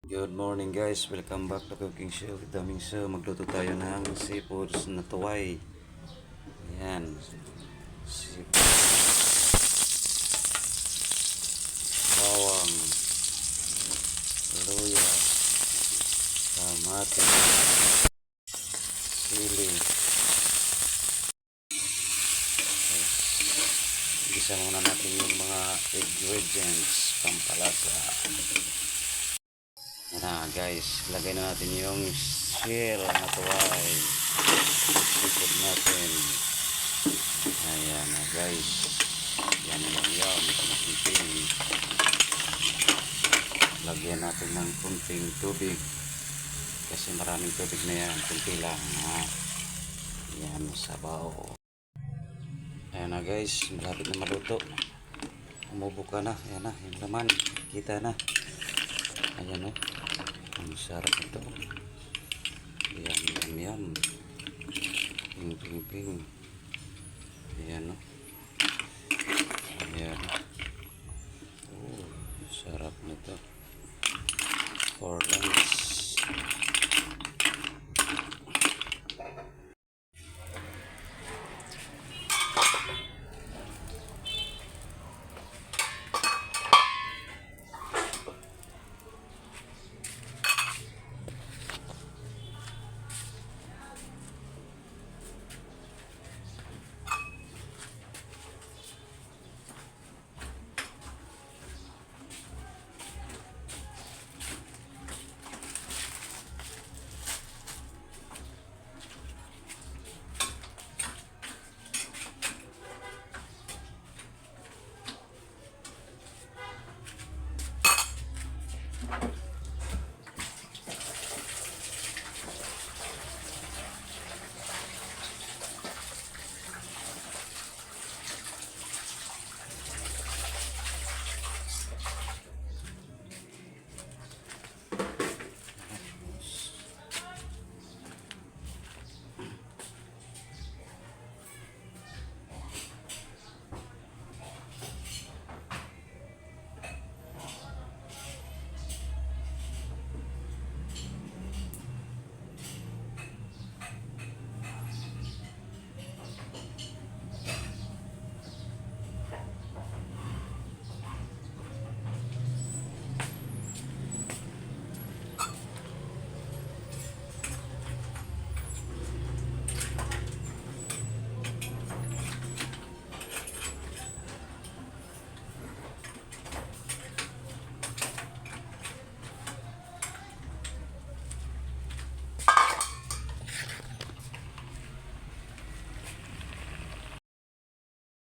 Good morning guys, welcome back to Cooking Show with Daming Show. Magluto tayo ng seafoods na tuway. Ayan. Bawang, luya, kamatis, sili. Igisa muna natin yung mga ingredients pampalasa. Yan na guys, lagay na natin yung shell na tuway. Seafood natin. Ayan na guys. Yan yung makiting. Lagyan natin ng kunting tubig. Kasi maraming tubig na yan. Kunti lang ha. Yan, sabaw. Ayan na guys, malapit na maluto. Umubo ka na. Ayan na, yung laman. Kita na. Ayan o. Ang sarap ito. Yum, yum, yum. Ping, ping, ping. Ayan o. Ayan o. Oh, sarap nito. For